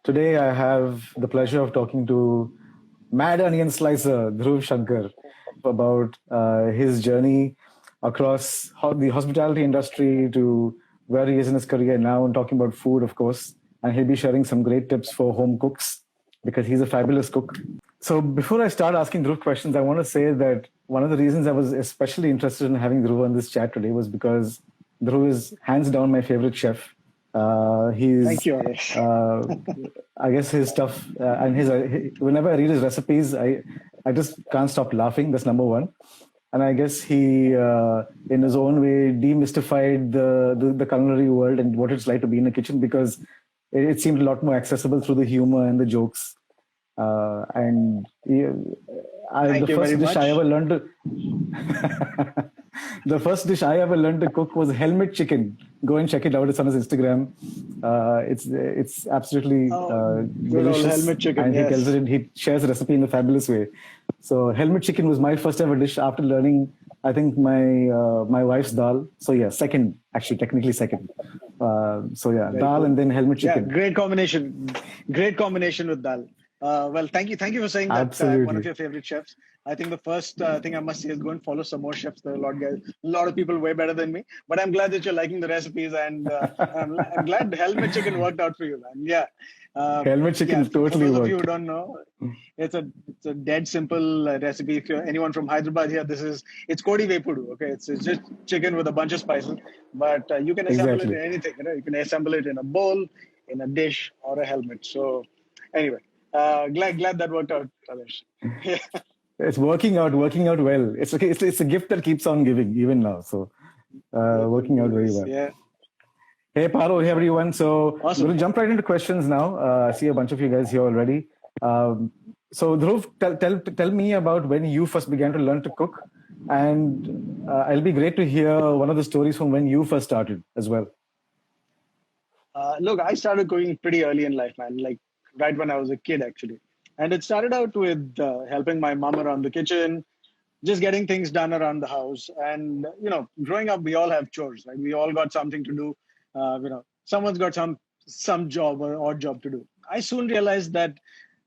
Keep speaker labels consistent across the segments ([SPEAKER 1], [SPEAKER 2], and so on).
[SPEAKER 1] Today I have the pleasure of talking to Mad Onion Slicer, Dhruv Shankar, about his journey across the hospitality industry to where he is in his career now, and talking about food, of course. And he'll be sharing some great tips for home cooks because he's a fabulous cook. So before I start asking Dhruv questions, I want to say that one of the reasons I was especially interested in having Dhruv on this chat today was because Dhruv is hands down my favorite chef.
[SPEAKER 2] Thank
[SPEAKER 1] He's,
[SPEAKER 2] you, Arish.
[SPEAKER 1] I guess his stuff and whenever I read his recipes, I just can't stop laughing. That's number one. And I guess he, in his own way, demystified the culinary world and what it's like to be in a kitchen because it seemed a lot more accessible through the humor and the jokes. And
[SPEAKER 2] Thank
[SPEAKER 1] the
[SPEAKER 2] you
[SPEAKER 1] first
[SPEAKER 2] very
[SPEAKER 1] dish
[SPEAKER 2] much.
[SPEAKER 1] I ever learned to the first dish I ever learned to cook was helmet chicken. Go and check it out. It's on his Instagram. It's absolutely
[SPEAKER 2] Good old
[SPEAKER 1] delicious,
[SPEAKER 2] helmet chicken,
[SPEAKER 1] and he tells
[SPEAKER 2] yes.
[SPEAKER 1] it. He shares the recipe in a fabulous way. So helmet chicken was my first ever dish after learning. I think my wife's dal. So yeah, second actually technically second. So yeah,
[SPEAKER 2] Very
[SPEAKER 1] dal
[SPEAKER 2] cool.
[SPEAKER 1] and then helmet
[SPEAKER 2] Yeah,
[SPEAKER 1] chicken.
[SPEAKER 2] great combination. Great combination with dal. Well, thank you for saying that I'm one of
[SPEAKER 1] Absolutely.
[SPEAKER 2] your favorite chefs. I think the first thing I must say is go and follow some more chefs. There are a lot of people way better than me. But I'm glad that you're liking the recipes, and I'm glad helmet chicken worked out for you, man. Yeah,
[SPEAKER 1] Helmet
[SPEAKER 2] yeah.
[SPEAKER 1] chicken
[SPEAKER 2] For
[SPEAKER 1] totally
[SPEAKER 2] those of you who
[SPEAKER 1] worked.
[SPEAKER 2] don't know, it's a dead simple recipe. If you're anyone from Hyderabad here, it's Kodi Vepudu. Okay, it's just chicken with a bunch of spices, but you can assemble it
[SPEAKER 1] Exactly.
[SPEAKER 2] in anything. You can assemble it in a bowl, in a dish, or a helmet. So anyway, glad that worked out, Alish. Yeah.
[SPEAKER 1] It's working out well. It's okay. It's a gift that keeps on giving even now. So
[SPEAKER 2] Yes,
[SPEAKER 1] working out
[SPEAKER 2] indeed
[SPEAKER 1] very
[SPEAKER 2] is.
[SPEAKER 1] well.
[SPEAKER 2] Yeah.
[SPEAKER 1] Hey, Paro, hey everyone. So I'm going
[SPEAKER 2] Awesome.
[SPEAKER 1] to jump right into questions now. I see a bunch of you guys here already. So Dhruv, tell me about when you first began to learn to cook, and it'll be great to hear one of the stories from when you first started as well.
[SPEAKER 2] Look, I started cooking pretty early in life, man. Like right when I was a kid, actually. And it started out with helping my mom around the kitchen, just getting things done around the house. And growing up, we all have chores, right? We all got something to do. Someone's got some job or odd job to do. I soon realized that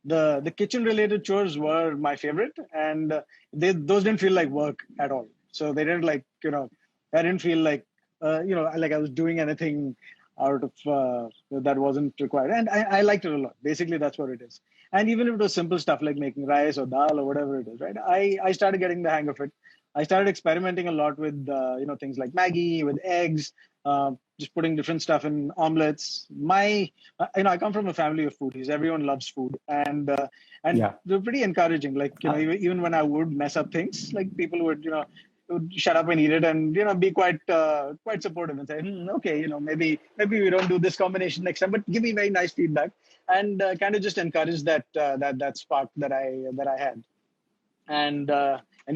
[SPEAKER 2] the kitchen related chores were my favorite, and those didn't feel like work at all. So they didn't I didn't feel like I was doing anything out of that wasn't required, and I liked it a lot. Basically, that's what it is. And even if it was simple stuff like making rice or dal or whatever it is, right? I started getting the hang of it. I started experimenting a lot with things like Maggie, with eggs, just putting different stuff in omelets. I come from a family of foodies. Everyone loves food, and
[SPEAKER 1] Yeah.
[SPEAKER 2] they're pretty encouraging. Like
[SPEAKER 1] Uh,
[SPEAKER 2] even when I would mess up things, like people would shut up and eat it, and be quite supportive and say, okay, maybe we don't do this combination next time, but give me very nice feedback, and kind of just encourage that spark that I had. And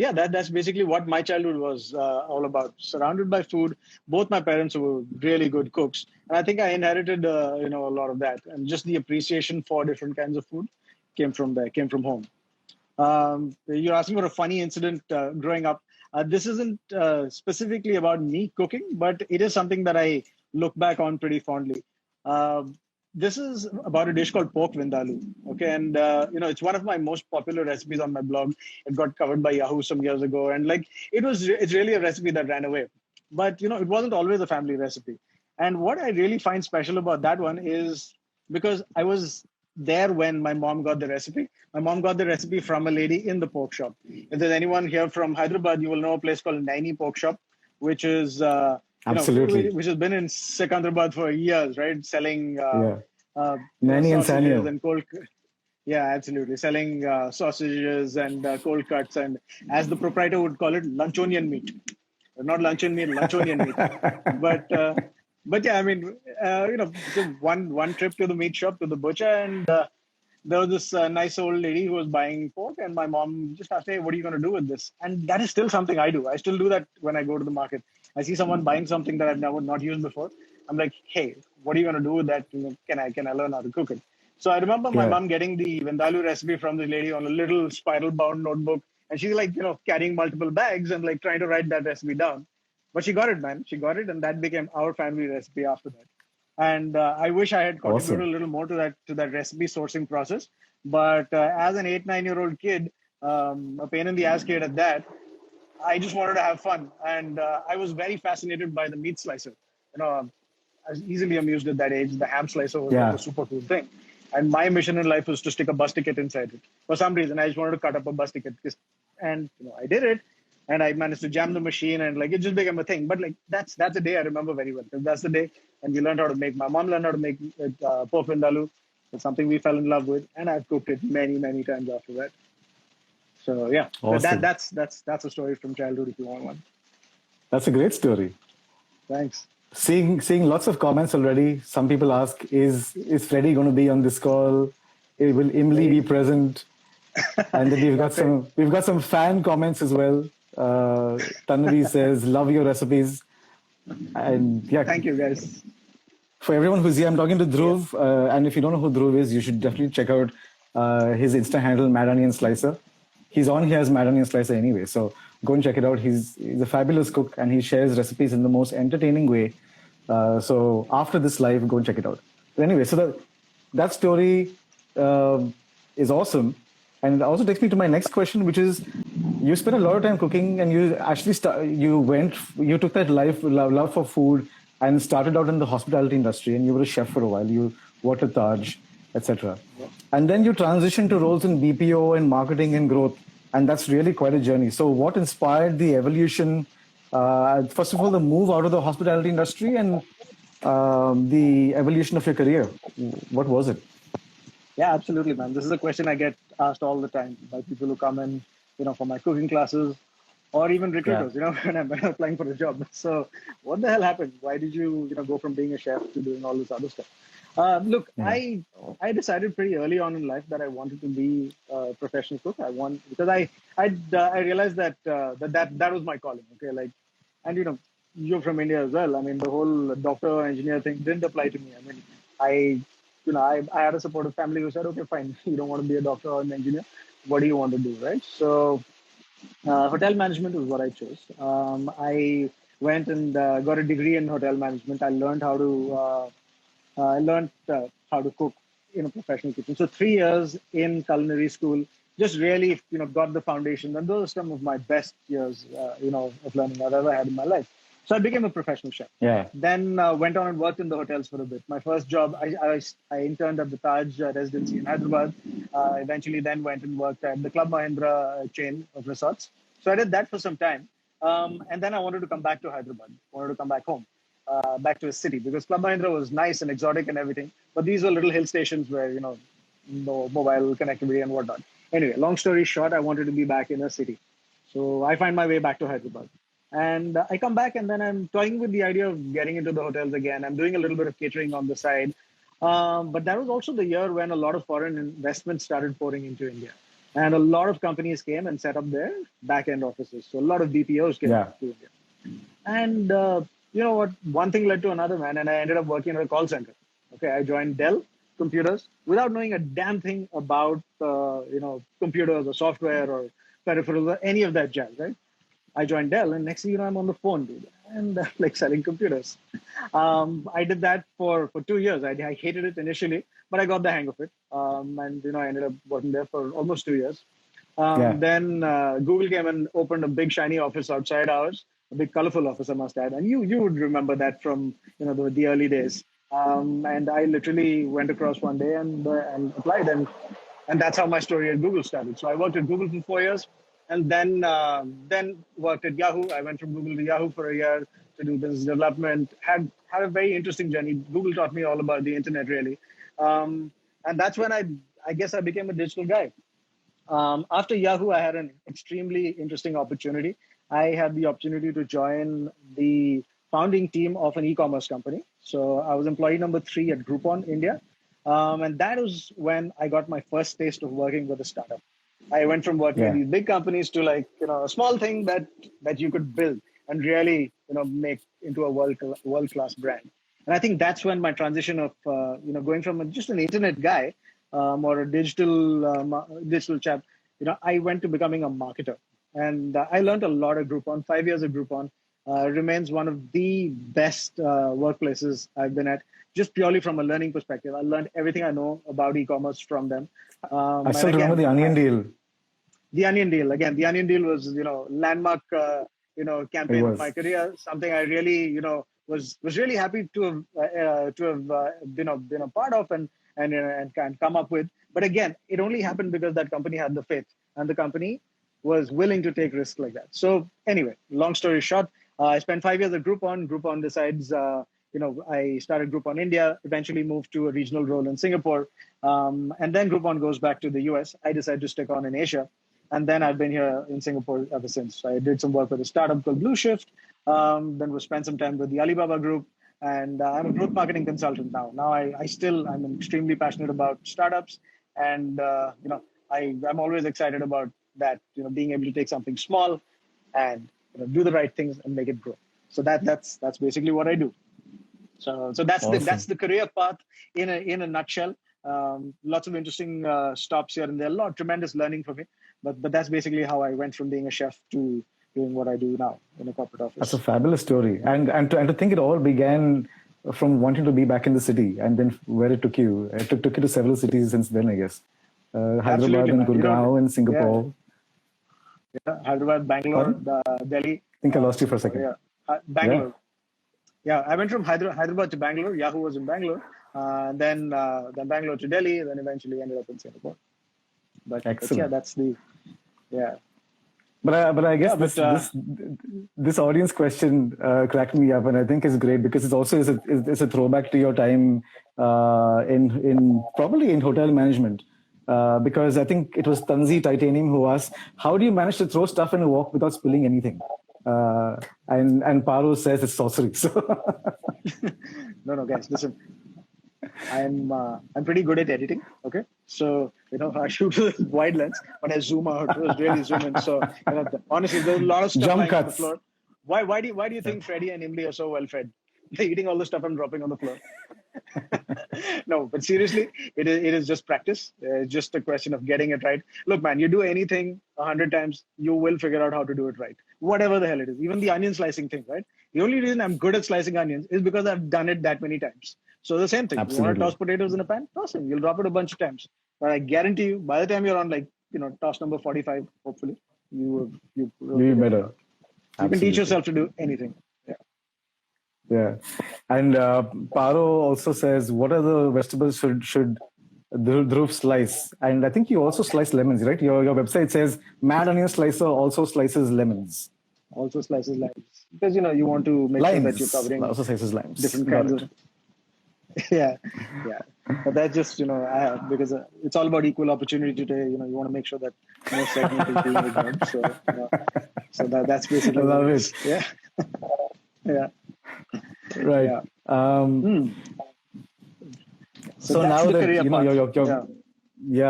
[SPEAKER 2] yeah, that's basically what my childhood was all about. Surrounded by food. Both my parents were really good cooks, and I think I inherited a lot of that, and just the appreciation for different kinds of food came from home. You're asking for a funny incident growing up. This isn't specifically about me cooking, but it is something that I look back on pretty fondly. Uh, this is about a dish called pork vindaloo. Okay, and it's one of my most popular recipes on my blog. It got covered by Yahoo some years ago, and it's really a recipe that ran away. But it wasn't always a family recipe. And what I really find special about that one is because I was there when my mom got the recipe. My mom got the recipe from a lady in the pork shop. If there's anyone here from Hyderabad, you will know a place called Naini Pork Shop, which is
[SPEAKER 1] Absolutely.
[SPEAKER 2] which has been in Secunderabad for years, right? Selling
[SPEAKER 1] Yeah. Nanny and
[SPEAKER 2] sausages
[SPEAKER 1] Sanyo.
[SPEAKER 2] and cold. Yeah, absolutely. Selling sausages and cold cuts, and as the proprietor would call it, lunchonian meat. Not luncheon meat, lunchonian meat. But yeah, I mean, so one trip to the meat shop to the butcher, and there was this nice old lady who was buying pork, and my mom just asked, "Hey, what are you going to do with this?" And that is still something I do. I still do that when I go to the market. I see someone buying something that I've never not used before. I'm like, "Hey, what are you going to do with that? Can I learn how to cook it?" So I remember my
[SPEAKER 1] Yeah.
[SPEAKER 2] mom getting the vindaloo recipe from the lady on a little spiral bound notebook, and she's like, carrying multiple bags and like trying to write that recipe down. But she got it, man. She got it, and that became our family recipe after that. And I wish I had contributed
[SPEAKER 1] Awesome.
[SPEAKER 2] a little more to that recipe sourcing process. But as an 8, 9 year old kid, a pain in the ass kid at that, I just wanted to have fun, and I was very fascinated by the meat slicer. I was easily amused at that age. The ham slicer was like a
[SPEAKER 1] Yeah.
[SPEAKER 2] super cool thing, and my mission in life was to stick a bus ticket inside it. For some reason, I just wanted to cut up a bus ticket, and I did it, and I managed to jam the machine, and like it just became a thing. But like that's a day I remember very well, because that's the day, and we learned how to make. My mom learned how to make pork vindaloo. It's something we fell in love with, and I've cooked it many times after that. So yeah, but
[SPEAKER 1] Awesome.
[SPEAKER 2] that's a story from childhood if you want one.
[SPEAKER 1] That's a great story.
[SPEAKER 2] Thanks.
[SPEAKER 1] Seeing lots of comments already. Some people ask, is Freddie going to be on this call? Will Imli
[SPEAKER 2] Hey,
[SPEAKER 1] be present? And then
[SPEAKER 2] yeah,
[SPEAKER 1] we've got some fan comments as well. Tanvi says, "Love your recipes." And yeah,
[SPEAKER 2] thank you guys.
[SPEAKER 1] for everyone who's here, I'm talking to
[SPEAKER 2] Yeah,
[SPEAKER 1] Dhruv. And if you don't know who Dhruv is, you should definitely check out his Insta handle, Mad Onion Slicer. He's on here as Mad Onion Slicer anyway, so go and check it out. He's a fabulous cook, and he shares recipes in the most entertaining way. So after this live, go and check it out. But anyway, so that story uh, is awesome, and it also takes me to my next question, which is: you spent a lot of time cooking, and you actually you took that love for food and started out in the hospitality industry, and you were a chef for a while. You worked at Taj, etc.
[SPEAKER 2] yeah,
[SPEAKER 1] And then you transitioned to roles in BPO and marketing and growth, and that's really quite a journey. So, what inspired the evolution? First of all, the move out of the hospitality industry and the evolution of your career. What was it?
[SPEAKER 2] yeah, absolutely, man. This is a question I get asked all the time by people who come in, for my cooking classes, or even
[SPEAKER 1] Yeah,
[SPEAKER 2] recruiters, when I'm applying for a job. So, what the hell happened? Why did you, go from being a chef to doing all this other stuff? Look,
[SPEAKER 1] yeah,
[SPEAKER 2] I decided pretty early on in life that I wanted to be a professional cook. Because I realized that was my calling. Okay, like, and you're from India as well. I mean, the whole doctor or engineer thing didn't apply to me. I mean, I I had a supportive family who said, okay, fine, you don't want to be a doctor or an engineer. What do you want to do, right? So hotel management was what I chose. I went and got a degree in hotel management. I learned how to cook in a professional kitchen. So 3 years in culinary school, just really, got the foundation. And those are some of my best years, of learning I've ever had in my life. So I became a professional chef.
[SPEAKER 1] yeah,
[SPEAKER 2] Then went on and worked in the hotels for a bit. My first job, I interned at the Taj residency in Hyderabad. Eventually, then went and worked at the Club Mahindra chain of resorts. So I did that for some time. And then I wanted to come back to Hyderabad, wanted to come back home, back to a city, because Club Mahindra was nice and exotic and everything. But these were little hill stations where, no mobile connectivity and whatnot. Anyway, long story short, I wanted to be back in a city. So I find my way back to Hyderabad. And I come back, and then I'm toying with the idea of getting into the hotels again. I'm doing a little bit of catering on the side. But that was also the year when a lot of foreign investments started pouring into India. And a lot of companies came and set up their back end offices. So a lot of BPOs came
[SPEAKER 1] yeah.
[SPEAKER 2] to India. And you know what? One thing led to another, man. And I ended up working at a call center. Okay, I joined Dell Computers without knowing a damn thing about computers or software or peripherals or any of that jazz, right? I joined Dell, and next thing you know, I'm on the phone, dude, and like selling computers. I did that for 2 years. I hated it initially, but I got the hang of it, and I ended up working there for almost 2 years.
[SPEAKER 1] Yeah.
[SPEAKER 2] Then Google came and opened a big shiny office outside ours, a big colorful office, I must add, and you would remember that from the early days. And I literally went across one day and applied, and that's how my story at Google started. So I worked at Google for 4 years, and then worked at Yahoo. I went from Google to Yahoo for a year to do business development. Had a very interesting journey. Google taught me all about the internet, really, and that's when I guess I became a digital guy. After Yahoo, I had an extremely interesting opportunity. I had the opportunity to join the founding team of an e-commerce company. So I was employee number 3 at Groupon India. And that was when I got my first taste of working with a startup. I went from working at
[SPEAKER 1] Yeah.
[SPEAKER 2] these big companies to a small thing that you could build and really, make into a world class brand. And I think that's when my transition of, going from just an internet guy or a digital chap, I went to becoming a marketer. And I learned a lot at Groupon, 5 years at Groupon. remains one of the best workplaces I've been at, just purely from a learning perspective. I learned everything I know about e-commerce from them.
[SPEAKER 1] I
[SPEAKER 2] And
[SPEAKER 1] still remember
[SPEAKER 2] again,
[SPEAKER 1] the onion deal.
[SPEAKER 2] the Onion deal again. The Onion deal was, landmark,
[SPEAKER 1] It
[SPEAKER 2] campaign of my
[SPEAKER 1] was
[SPEAKER 2] career. Something I really, was really happy to have been a part of and come up with. But again, it only happened because that company had the faith, and the company was willing to take risks like that. So anyway, long story short, I spent 5 years at Groupon. Groupon decides, I started Groupon India, eventually moved to a regional role in Singapore. And then Groupon goes back to the US. I decided to stick on in Asia. And then I've been here in Singapore ever since. So I did some work with a startup called Blue Shift. Then we spent some time with the Alibaba Group. And I'm a growth marketing consultant now. Now I'm extremely passionate about startups. And, I'm always excited about that, being able to take something small and do the right things and make it grow. So that's basically what I do. So that's
[SPEAKER 1] awesome.
[SPEAKER 2] the career path in a nutshell. Lots of interesting stops here and there. A lot tremendous learning for me. But that's basically how I went from being a chef to doing what I do now in a corporate office.
[SPEAKER 1] That's a fabulous story, and to think it all began from wanting to be back in the city, and then where it took you. It took you to several cities since then, I guess. Hyderabad and Gurgaon and Singapore.
[SPEAKER 2] Yeah, Hyderabad, Bangalore, Delhi.
[SPEAKER 1] I think I lost you for a second.
[SPEAKER 2] Bangalore. Yeah, I went from Hyderabad to Bangalore. Yahoo was in Bangalore. Then Bangalore to Delhi. Then eventually ended up in Singapore. But yeah, that's the
[SPEAKER 1] But I guess this audience question cracked me up, and I think is great because it's a throwback to your time in probably in hotel management. Because I think it was Tanzi Titanium who asked, how do you manage to throw stuff in a wok without spilling anything? And Paro says it's sorcery. So
[SPEAKER 2] No, guys, listen. I'm pretty good at editing. Okay, so I shoot with wide lens, but I zoom out, really zoom in. So honestly, there's a lot of stuff lying on the floor. Why do you think Freddie and Imli are so well fed? They're eating all the stuff I'm dropping on the floor. No, but seriously, it is just practice. It's just a question of getting it right. Look, man, you do anything 100 times, you will figure out how to do it right. Whatever the hell it is. Even the onion slicing thing, right? The only reason I'm good at slicing onions is because I've done it that many times. So the same thing.
[SPEAKER 1] Absolutely.
[SPEAKER 2] You want to toss potatoes in a pan? Toss them. You'll drop it a bunch of times. But I guarantee you, by the time you're on toss number 45, hopefully, you
[SPEAKER 1] be better.
[SPEAKER 2] You can teach yourself to do anything.
[SPEAKER 1] Yeah. And Paro also says, what are the vegetables should Dhruv slice? And I think you also slice lemons, right? Your website says Mad Onion Slicer also slices lemons.
[SPEAKER 2] Also slices limes. Because, you want to make sure that you're covering
[SPEAKER 1] also slices limes.
[SPEAKER 2] Different kinds of... Yeah. But that's just, because it's all about equal opportunity today. You want to make sure that no segment is being ignored. So that's basically...
[SPEAKER 1] I love it.
[SPEAKER 2] Yeah. Yeah.
[SPEAKER 1] Right.
[SPEAKER 2] Yeah.
[SPEAKER 1] So now that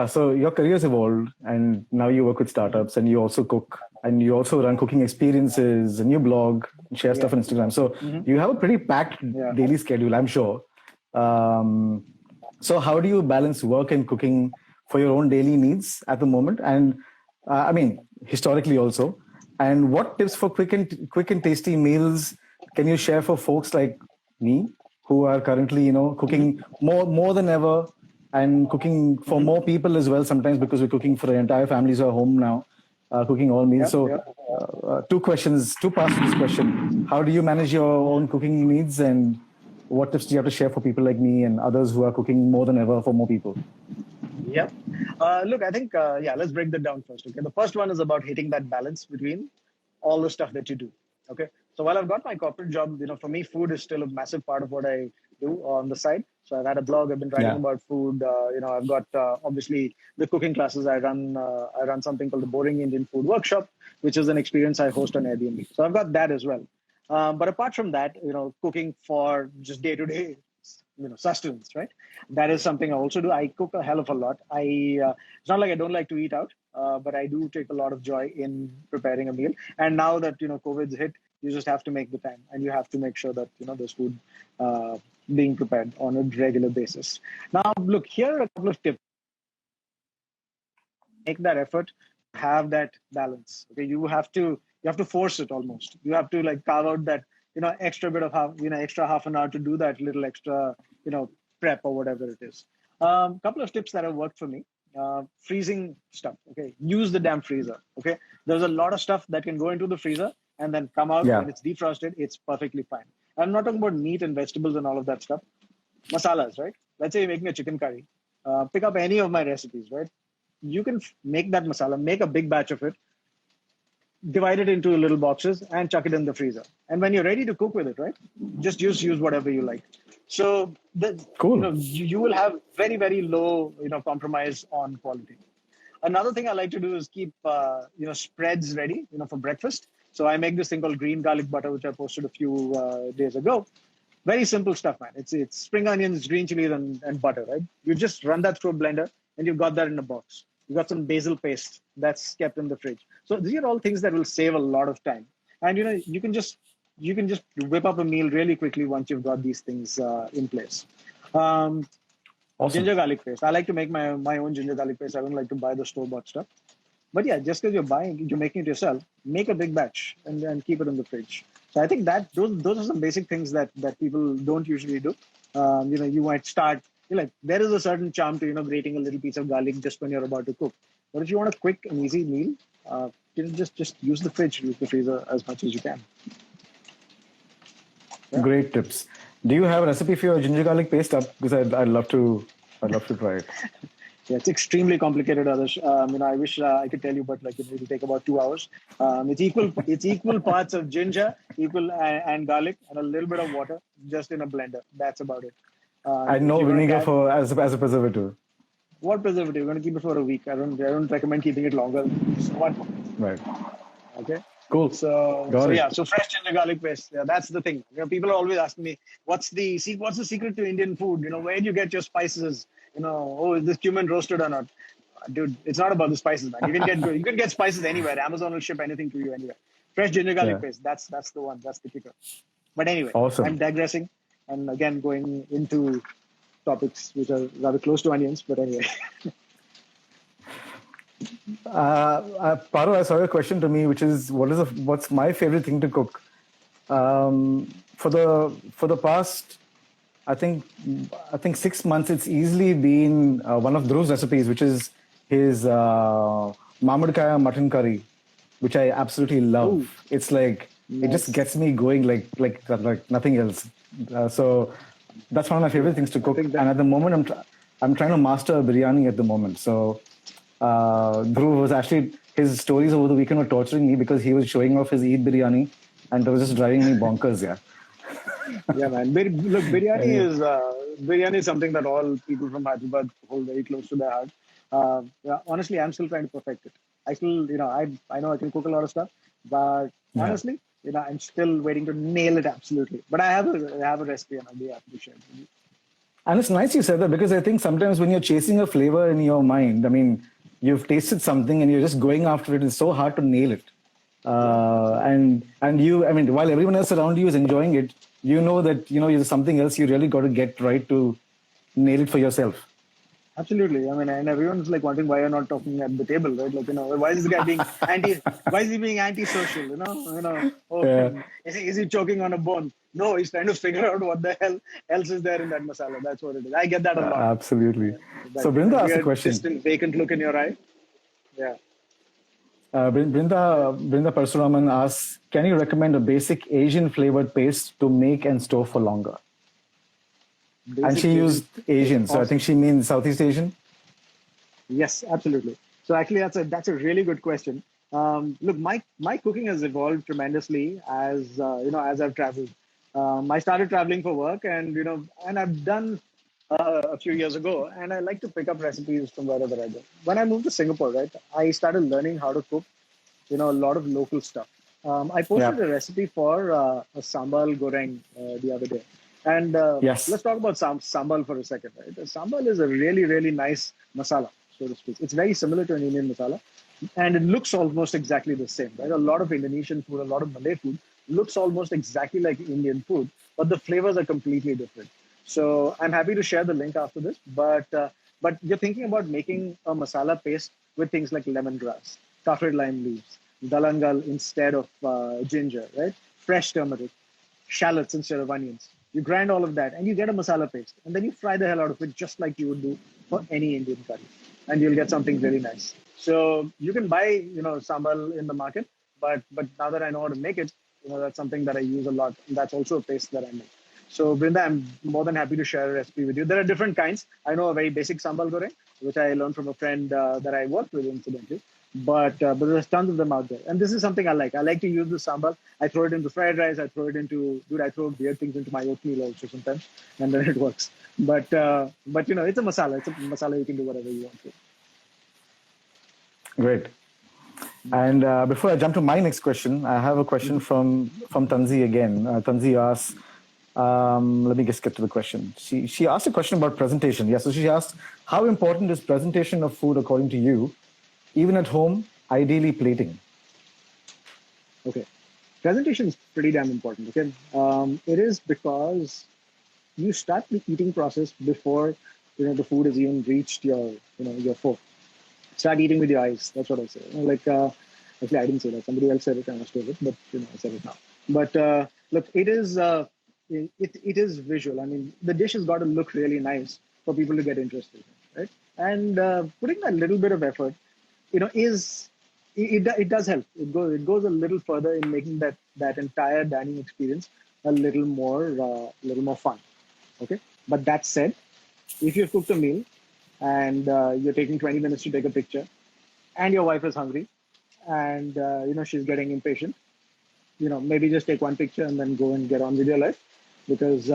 [SPEAKER 1] so your career's evolved, and now you work with startups, and you also cook, and you also run cooking experiences, and you blog, and share stuff on Instagram. So you have a pretty packed daily schedule, I'm sure. So how do you balance work and cooking for your own daily needs at the moment? And historically also. And what tips for quick and tasty meals can you share for folks like me who are currently, cooking more than ever, and cooking for more people as well sometimes, because we're cooking for the entire families who are home now, cooking all meals. Two parts to this question. How do you manage your own cooking needs, and what tips do you have to share for people like me and others who are cooking more than ever for more people?
[SPEAKER 2] Yep. Look, I think, let's break that down first. Okay. The first one is about hitting that balance between all the stuff that you do. Okay. So while I've got my corporate job, for me, food is still a massive part of what I do on the side. So I've had a blog. I've been writing about food. I've got obviously the cooking classes. I run something called the Boring Indian Food Workshop, which is an experience I host on Airbnb. So I've got that as well. But apart from that, cooking for just day-to-day, sustenance, right? That is something I also do. I cook a hell of a lot. It's not like I don't like to eat out, but I do take a lot of joy in preparing a meal. And now that, COVID's hit, you just have to make the time, and you have to make sure that, there's food being prepared on a regular basis. Now, look, here are a couple of tips. Make that effort have that balance. Okay, you have to force it almost. You have to like carve out that extra bit of extra half an hour to do that little extra prep or whatever it is. Couple of tips that have worked for me. Freezing stuff. Okay, use the damn freezer. Okay, there's a lot of stuff that can go into the freezer and then come out
[SPEAKER 1] Yeah.
[SPEAKER 2] when it's defrosted. It's perfectly fine. I'm not talking about meat and vegetables and all of that stuff. Masalas, right? Let's say you're making a chicken curry. Pick up any of my recipes, right? You can make that masala, make a big batch of it, divide it into little boxes, and chuck it in the freezer. And when you're ready to cook with it, right, just use whatever you like. So
[SPEAKER 1] Cool.
[SPEAKER 2] you will have very very low compromise on quality. Another thing I like to do is keep spreads ready for breakfast. So I make this thing called green garlic butter, which I posted a few days ago. Very simple stuff, man. It's spring onions, green chilies, and butter, right? You just run that through a blender, and you've got that in a box. You got some basil paste that's kept in the fridge. So these are all things that will save a lot of time. And you can just whip up a meal really quickly once you've got these things in place. Um,
[SPEAKER 1] Awesome.
[SPEAKER 2] Ginger garlic paste. I like to make my own ginger garlic paste. I don't like to buy the store bought stuff. But yeah, just because you're making it yourself, make a big batch and then keep it in the fridge. So I think that those are some basic things that people don't usually do. You might start like there is a certain charm to grating a little piece of garlic just when you're about to cook. But if you want a quick and easy meal, just use the fridge, use the freezer as much as you can. Yeah.
[SPEAKER 1] Great tips. Do you have a recipe for your ginger garlic paste? Because I'd love to try it.
[SPEAKER 2] Yeah, it's extremely complicated, Adarsh. I wish I could tell you, but like it'll take about 2 hours. It's equal parts of ginger, and garlic, and a little bit of water, just in a blender. That's about it.
[SPEAKER 1] I know
[SPEAKER 2] If you
[SPEAKER 1] vinegar as a preservative.
[SPEAKER 2] what preservative? You're gonna keep it for a week. I don't recommend keeping it longer. Just one.
[SPEAKER 1] Right.
[SPEAKER 2] Okay.
[SPEAKER 1] Cool.
[SPEAKER 2] So
[SPEAKER 1] Got it.
[SPEAKER 2] yeah, so fresh ginger garlic paste. Yeah, that's the thing. People are always asking me, what's the secret to Indian food? Where do you get your spices? Oh, is this cumin roasted or not? Dude, it's not about the spices, man. You can get spices anywhere. Amazon will ship anything to you anywhere. Fresh ginger garlic
[SPEAKER 1] Yeah.
[SPEAKER 2] paste. That's the one. That's the kicker. But anyway,
[SPEAKER 1] Awesome.
[SPEAKER 2] I'm digressing, and again going into topics which are rather close to onions. But anyway,
[SPEAKER 1] Paro, I saw a question to me, which is what's my favorite thing to cook? For the past, I think 6 months, it's easily been one of Dhruv's recipes, which is his Mamudkaya mutton curry, which I absolutely love.
[SPEAKER 2] Ooh.
[SPEAKER 1] It's like it just gets me going like nothing else. So that's one of my favorite things to cook. And at the moment, I'm trying to master biryani at the moment. So Dhruv was actually, his stories over the weekend were torturing me because he was showing off his Eid biryani, and it was just driving me bonkers. Yeah.
[SPEAKER 2] yeah, man. Look, biryani is something that all people from Hyderabad hold very close to their heart. Yeah, honestly, I'm still trying to perfect it. I still, I know I can cook a lot of stuff, but honestly, I'm still waiting to nail it absolutely. But I have a recipe, and I'll be happy to share it with you.
[SPEAKER 1] And it's nice you said that, because I think sometimes when you're chasing a flavor in your mind, I mean, you've tasted something and you're just going after it. It's so hard to nail it. And you, I mean, while everyone else around you is enjoying it, you know that there's something else you really got to get right to nail it for yourself.
[SPEAKER 2] Absolutely. I mean, and everyone's like wondering why you're not talking at the table, right? Like, why is this guy being why is he being antisocial? Oh,
[SPEAKER 1] Yeah.
[SPEAKER 2] is he choking on a bone? No, he's trying to figure out what the hell else is there in that masala. That's what it is. I get that a lot.
[SPEAKER 1] Absolutely. So Brinda asked a question.
[SPEAKER 2] Distant, vacant look in your eye. Yeah.
[SPEAKER 1] Brinda Parasuraman asks, can you recommend a basic Asian flavored paste to make and store for longer? And she used Asian, so I think she means Southeast Asian.
[SPEAKER 2] Yes, absolutely. So actually, that's a really good question. Look, my cooking has evolved tremendously as I've traveled. I started traveling for work, and I've done a few years ago, and I like to pick up recipes from wherever I go. When I moved to Singapore, right, I started learning how to cook, a lot of local stuff. I posted a recipe for a sambal goreng the other day. And
[SPEAKER 1] Yes.
[SPEAKER 2] let's talk about sambal for a second. Right? Sambal is a really, really nice masala, so to speak. It's very similar to an Indian masala, and it looks almost exactly the same. Right? A lot of Indonesian food, a lot of Malay food looks almost exactly like Indian food, but the flavors are completely different. So I'm happy to share the link after this. But you're thinking about making a masala paste with things like lemongrass. kaffir lime leaves, galangal instead of ginger, right? Fresh turmeric, shallots instead of onions. You grind all of that and you get a masala paste. And then you fry the hell out of it just like you would do for any Indian curry. And you'll get something really nice. So you can buy, sambal in the market, but now that I know how to make it, that's something that I use a lot. That's also a paste that I make. So Brinda, I'm more than happy to share a recipe with you. There are different kinds. I know a very basic sambal goreng, which I learned from a friend that I worked with incidentally. But there's tons of them out there, and this is something I like. I like to use the sambal. I throw it into fried rice. I throw weird things into my oatmeal also sometimes, and then it works. But it's a masala. It's a masala. You can do whatever you want to.
[SPEAKER 1] Great. And before I jump to my next question, I have a question from Tanzi again. Tanzi asks, let me just get to the question. She asked a question about presentation. Yeah, so she asked, how important is presentation of food according to you, even at home, ideally plating?
[SPEAKER 2] Okay, presentation is pretty damn important. Okay, it is because you start the eating process before the food has even reached your fork. Start eating with your eyes. That's what I say. Actually, I didn't say that. Somebody else said it. I must have it, but I said it now. But look, it is visual. I mean, the dish has got to look really nice for people to get interested, right? And putting a little bit of effort, it does help. It goes a little further in making that entire dining experience a little more fun. Okay, but that said, if you've cooked a meal and you're taking 20 minutes to take a picture, and your wife is hungry, and she's getting impatient, maybe just take one picture and then go and get on with your life, because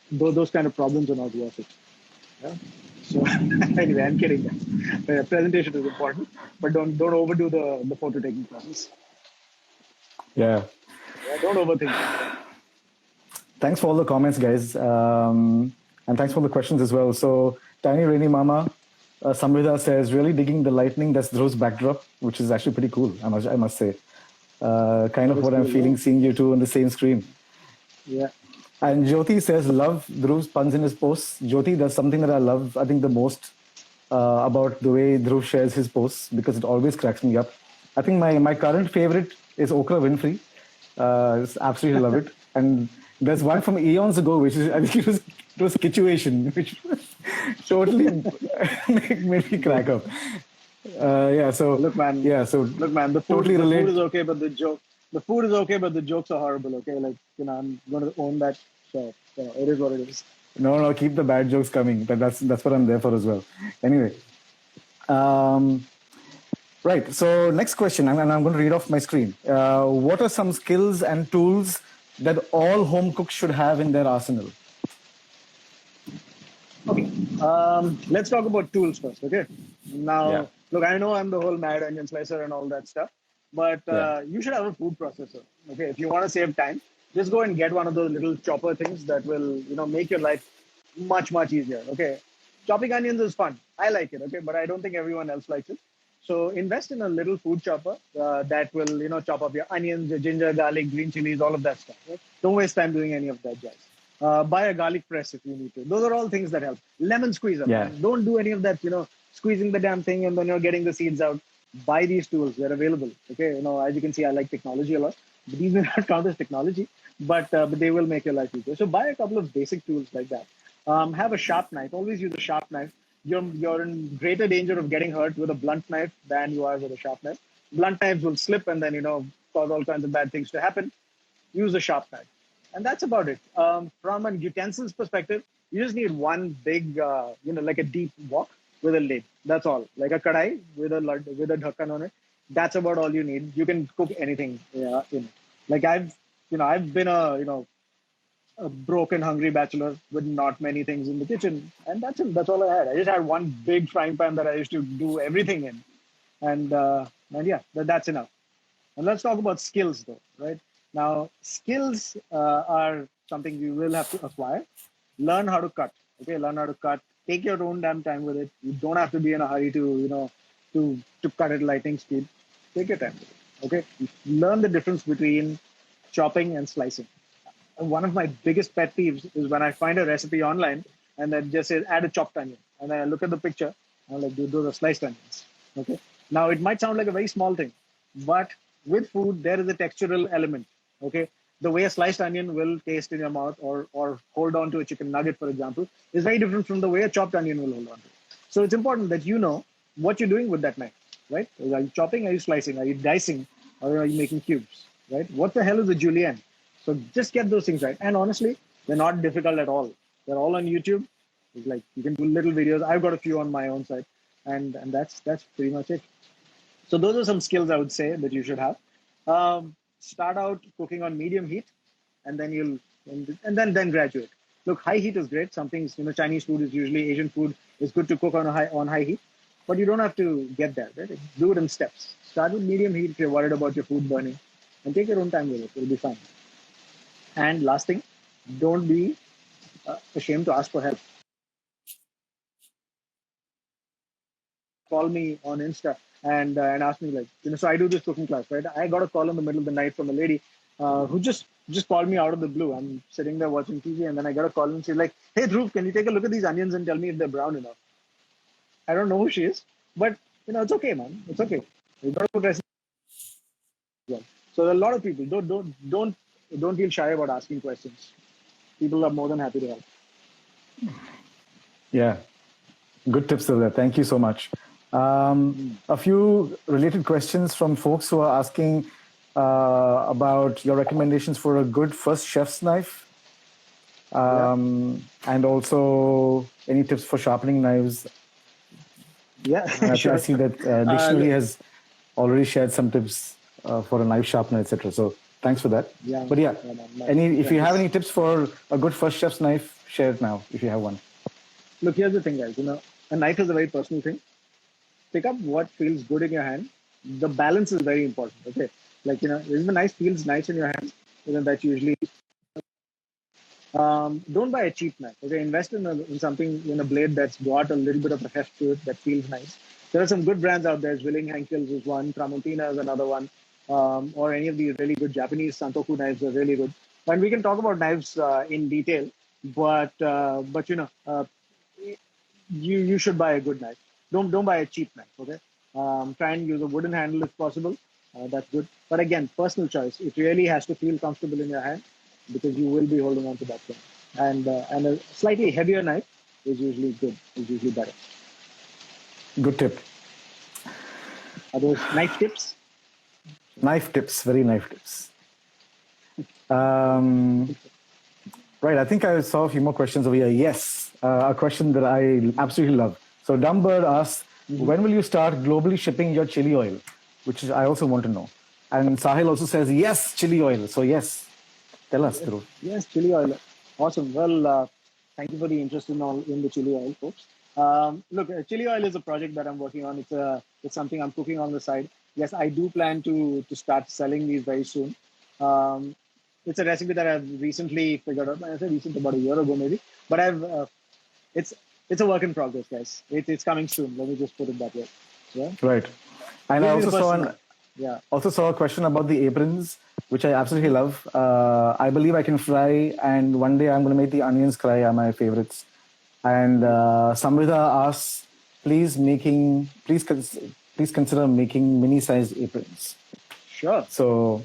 [SPEAKER 2] those kind of problems are not worth it. Yeah? So anyway, I'm kidding. Presentation is important, but don't overdo the photo taking process.
[SPEAKER 1] Yeah.
[SPEAKER 2] Don't overthink it.
[SPEAKER 1] Thanks for all the comments, guys. And thanks for the questions as well. So, Tiny Rainy Mama, Samrida says, really digging the lightning that's Dhruv's backdrop, which is actually pretty cool, I must say. Kind of what I'm feeling seeing you two on the same screen.
[SPEAKER 2] Yeah.
[SPEAKER 1] And Jyoti says, love Dhruv's puns in his posts. Jyoti, that's something that I love, I think, the most about the way Dhruv shares his posts, because it always cracks me up. I think my current favorite is Oprah Winfrey. Just absolutely love it. And there's one from eons ago, which is, I think it was Situation, which totally made me crack up.
[SPEAKER 2] Look, man. The food,
[SPEAKER 1] totally
[SPEAKER 2] the
[SPEAKER 1] relate.
[SPEAKER 2] food is okay, but the food is okay, but the jokes are horrible. Okay, I'm going to own that. So it is what it is.
[SPEAKER 1] No, keep the bad jokes coming. But that's what I'm there for as well. Anyway, right. So next question, and I'm going to read off my screen. What are some skills and tools that all home cooks should have in their arsenal?
[SPEAKER 2] Okay. Let's talk about tools first. Okay. Now, Look, I know I'm the whole mad onion slicer and all that stuff, but you should have a food processor. Okay. If you want to save time, just go and get one of those little chopper things that will, make your life much, much easier. Okay. Chopping onions is fun. I like it. Okay. But I don't think everyone else likes it. So invest in a little food chopper that will, chop up your onions, your ginger, garlic, green chilies, all of that stuff. Right? Don't waste time doing any of that jazz. Buy a garlic press if you need to. Those are all things that help. Lemon squeezer.
[SPEAKER 1] Yeah.
[SPEAKER 2] Don't do any of that, squeezing the damn thing and then you're getting the seeds out. Buy these tools. They're available. Okay. As you can see, I like technology a lot. But these may not count as technology, but they will make your life easier. So buy a couple of basic tools like that. Have a sharp knife. Always use a sharp knife. You're in greater danger of getting hurt with a blunt knife than you are with a sharp knife. Blunt knives will slip and then, cause all kinds of bad things to happen. Use a sharp knife. And that's about it. From an utensils perspective, you just need one big, like a deep wok with a lid. That's all. Like a kadai with a dhakkan on it. That's about all you need. You can cook anything in it. Like I've been a broken, hungry bachelor with not many things in the kitchen, and that's it. That's all I had. I just had one big frying pan that I used to do everything in, and that's enough. And let's talk about skills, though. Right now, skills are something you will have to acquire. Learn how to cut. Okay, learn how to cut. Take your own damn time with it. You don't have to be in a hurry to cut at lightning speed. Take your time with it. Okay, learn the difference between chopping and slicing. One of my biggest pet peeves is when I find a recipe online and then just says add a chopped onion, and then I look at the picture and I'm like, dude, those are sliced onions. Okay, Now, it might sound like a very small thing, but with food, there is a textural element. Okay, the way a sliced onion will taste in your mouth, or hold on to a chicken nugget, for example, is very different from the way a chopped onion will hold on to. So it's important that you know what you're doing with that knife, right? Are you chopping? Are you slicing? Are you dicing? Or are you making cubes? Right? What the hell is a julienne? So just get those things right. And honestly, they're not difficult at all. They're all on YouTube. It's like you can do little videos. I've got a few on my own site, and that's pretty much it. So those are some skills I would say that you should have. Start out cooking on medium heat, and then then graduate. Look, high heat is great. Some things, Chinese food is usually Asian food is good to cook on high heat, but you don't have to get there. Right? Do it in steps. Start with medium heat if you're worried about your food burning, and take your own time with it. It'll be fine. And last thing, don't be ashamed to ask for help. Call me on Insta and ask me, like, so I do this cooking class, right? I got a call in the middle of the night from a lady who just called me out of the blue. I'm sitting there watching TV, and then I got a call, and she's like, "Hey Dhruv, can you take a look at these onions and tell me if they're brown enough?" I don't know who she is, but it's okay, man. It's okay. You got to put recipe as well. So a lot of people don't feel shy about asking questions. People are more than happy to help.
[SPEAKER 1] Yeah, good tips there. Thank you so much. A few related questions from folks who are asking about your recommendations for a good first chef's knife, and also any tips for sharpening knives.
[SPEAKER 2] Yeah,
[SPEAKER 1] sure. I see that Dictionary has already shared some tips for a knife sharpener, etc. So thanks for that.
[SPEAKER 2] Yeah.
[SPEAKER 1] But if you have any tips for a good first chef's knife, share it now if you have one.
[SPEAKER 2] Look, here's the thing, guys. A knife is a very personal thing. Pick up what feels good in your hand. The balance is very important. Okay, like if the knife feels nice in your hand, that's usually. Don't buy a cheap knife. Okay, invest in something, in a blade that's got a little bit of a heft to it that feels nice. There are some good brands out there. Zwilling Henkel's is one. Tramontina is another one. Or any of these really good Japanese Santoku knives are really good. And we can talk about knives in detail, but you should buy a good knife. Don't buy a cheap knife. Okay, try and use a wooden handle if possible. That's good. But again, personal choice. It really has to feel comfortable in your hand, because you will be holding on to that thing. And a slightly heavier knife is usually good. Is usually better.
[SPEAKER 1] Good tip.
[SPEAKER 2] Are those knife tips?
[SPEAKER 1] Knife tips. Very knife tips. Right. I think I saw a few more questions over here. Yes, a question that I absolutely love. So Dumbird asks, when will you start globally shipping your chili oil? Which is, I also want to know. And Sahil also says, yes, chili oil. So yes, tell us, Dhruv.
[SPEAKER 2] Yes, chili oil. Awesome. Well, thank you for the interest in the chili oil, folks. Look, chili oil is a project that I'm working on. It's something I'm cooking on the side. Yes, I do plan to start selling these very soon. It's a recipe that I've recently figured out. I say recent, about a year ago maybe. But it's a work in progress, guys. It's coming soon. Let me just put it that way. Yeah.
[SPEAKER 1] Right. And I also saw a question about the aprons, which I absolutely love. I believe I can fry, and one day I'm going to make the onions cry. Are my favorites. And Samrita asks, please consider making mini-sized aprons.
[SPEAKER 2] Sure.
[SPEAKER 1] So,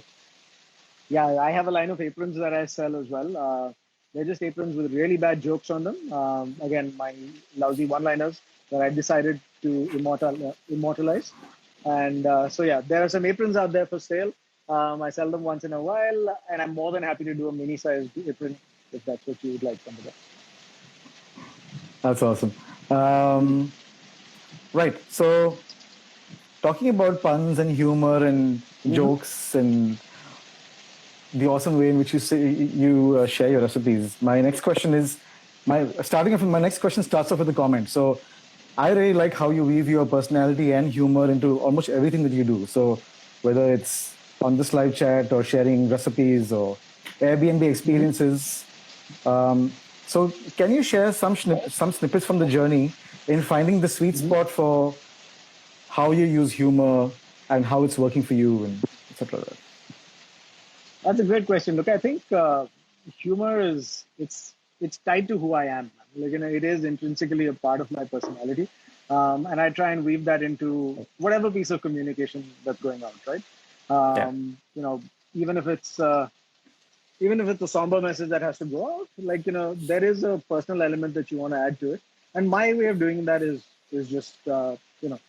[SPEAKER 2] yeah, I have a line of aprons that I sell as well. They're just aprons with really bad jokes on them. Again, my lousy one-liners that I decided to immortalize. And there are some aprons out there for sale. I sell them once in a while, and I'm more than happy to do a mini-sized apron if that's what you would like from the.
[SPEAKER 1] That's awesome. Right. So, talking about puns and humor and jokes and the awesome way in which you share your recipes. My next question starts off with a comment. So, I really like how you weave your personality and humor into almost everything that you do. So, whether it's on this live chat or sharing recipes or Airbnb experiences. So, can you share some snippets from the journey in finding the sweet spot for how you use humor and how it's working for you, and etc.?
[SPEAKER 2] That's a great question. Look, I think humor it's tied to who I am. Like, it is intrinsically a part of my personality. and I try and weave that into whatever piece of communication that's going out, right?
[SPEAKER 1] Yeah.
[SPEAKER 2] You know, even if it's even if it's a somber message that has to go out, like there is a personal element that you want to add to it. And my way of doing that is just you know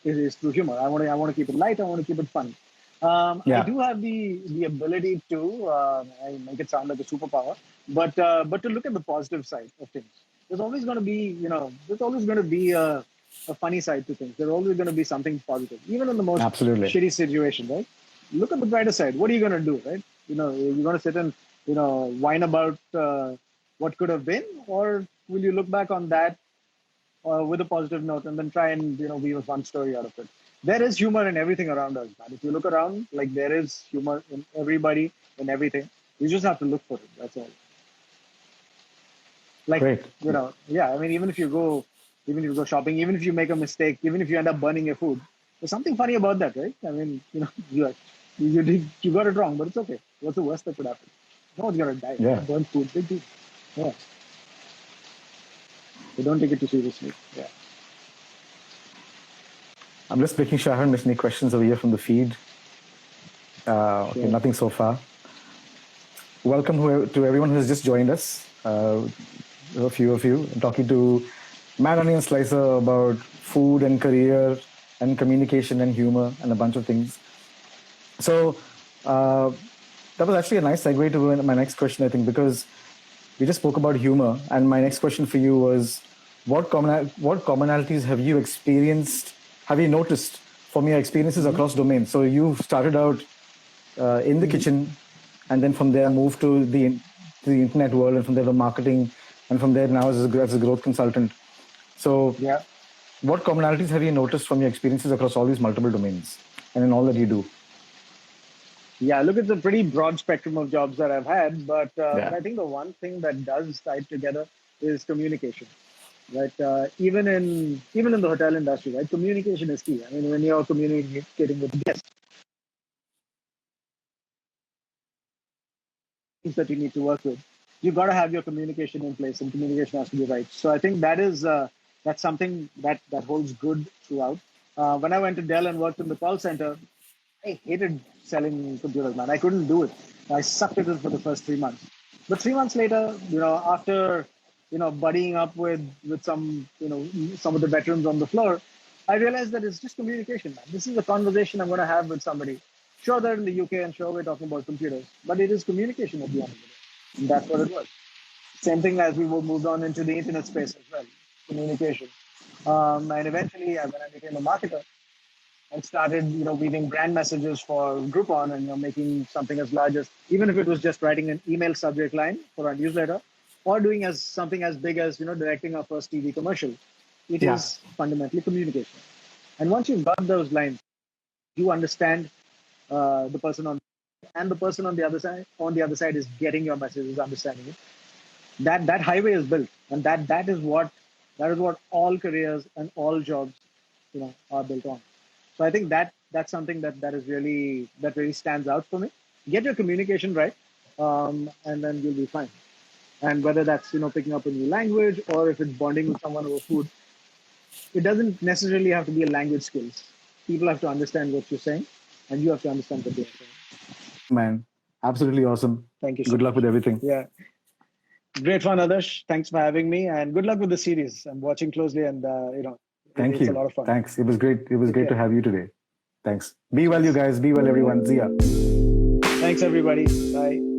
[SPEAKER 2] is through humor. I want to keep it light. I want to keep it funny. I
[SPEAKER 1] Yeah.
[SPEAKER 2] do have the ability to I make it sound like a superpower, but to look at the positive side of things. There's always going to be there's always going to be a funny side to things. There's always going to be something positive, even in the most
[SPEAKER 1] Absolutely.
[SPEAKER 2] shitty situation, right? Look at the brighter side. What are you going to do, right? You're going to sit and whine about what could have been, or will you look back on that with a positive note and then try and weave a fun story out of it. There is humor in everything around us, man. If you look around, like there is humor in everybody, in everything. You just have to look for it. That's all. Like
[SPEAKER 1] Great.
[SPEAKER 2] yeah. I mean, even if you go shopping, even if you make a mistake, even if you end up burning your food, there's something funny about that, right? I mean, you got it wrong, but it's okay. What's the worst that could happen? No one's gonna die.
[SPEAKER 1] Yeah.
[SPEAKER 2] Burn food, big deal. Yeah. So don't take it too seriously. Yeah.
[SPEAKER 1] I'm just making sure I haven't missed any questions over here from the feed. Okay,
[SPEAKER 2] Sure.
[SPEAKER 1] nothing so far. Welcome to everyone who has just joined us. A few of you talking to Mad Onion Slicer about food and career and communication and humor and a bunch of things. So that was actually a nice segue to my next question, I think, because we just spoke about humor, and my next question for you was, what commonalities have you experienced? Have you noticed from your experiences across domains? So you started out in the kitchen, and then from there moved to the internet world, and from there to marketing, and from there now as a growth consultant. So
[SPEAKER 2] Yeah.
[SPEAKER 1] what commonalities have you noticed from your experiences across all these multiple domains and in all that you do?
[SPEAKER 2] Yeah, look, it's a pretty broad spectrum of jobs that I've had, but
[SPEAKER 1] Yeah.
[SPEAKER 2] I think the one thing that does tie together is communication, right? Even in the hotel industry, right? Communication is key. I mean, when you're communicating with guests, things that you need to work with, you've got to have your communication in place, and communication has to be right. So I think that's something that holds good throughout. When I went to Dell and worked in the call center, I hated selling computers, man. I couldn't do it. I sucked at it for the first 3 months. But 3 months later, after buddying up with some of the veterans on the floor, I realized that it's just communication, man. This is a conversation I'm going to have with somebody. Sure, they're in the UK, and sure, we're talking about computers, but it is communication at the end of the day. And that's what it was. Same thing as we moved on into the internet space as well, communication. And eventually, when I became a marketer, and started, weaving brand messages for Groupon, and making something as large as, even if it was just writing an email subject line for our newsletter, or doing as something as big as directing our first TV commercial. It
[SPEAKER 1] Yeah.
[SPEAKER 2] is fundamentally communication. And once you've got those lines, you understand the person and the person on the other side is getting your message, is understanding it. That highway is built, and that is what all careers and all jobs are built on. So I think that's something that really stands out for me. Get your communication right, and then you'll be fine. And whether that's picking up a new language, or if it's bonding with someone over food, it doesn't necessarily have to be a language skills. People have to understand what you're saying, and you have to understand what they're saying.
[SPEAKER 1] Man, absolutely awesome.
[SPEAKER 2] Thank you so
[SPEAKER 1] Good luck
[SPEAKER 2] much.
[SPEAKER 1] with everything.
[SPEAKER 2] Yeah, great fun, Adarsh. Thanks for having me, and good luck with the series. I'm watching closely, and
[SPEAKER 1] Thank
[SPEAKER 2] it's a
[SPEAKER 1] you.
[SPEAKER 2] lot of fun.
[SPEAKER 1] Thanks. It was great. It was
[SPEAKER 2] Take
[SPEAKER 1] great to
[SPEAKER 2] care.
[SPEAKER 1] have you today. Thanks. Be well, you guys. Be well, everyone. See ya.
[SPEAKER 2] Thanks, everybody. Bye.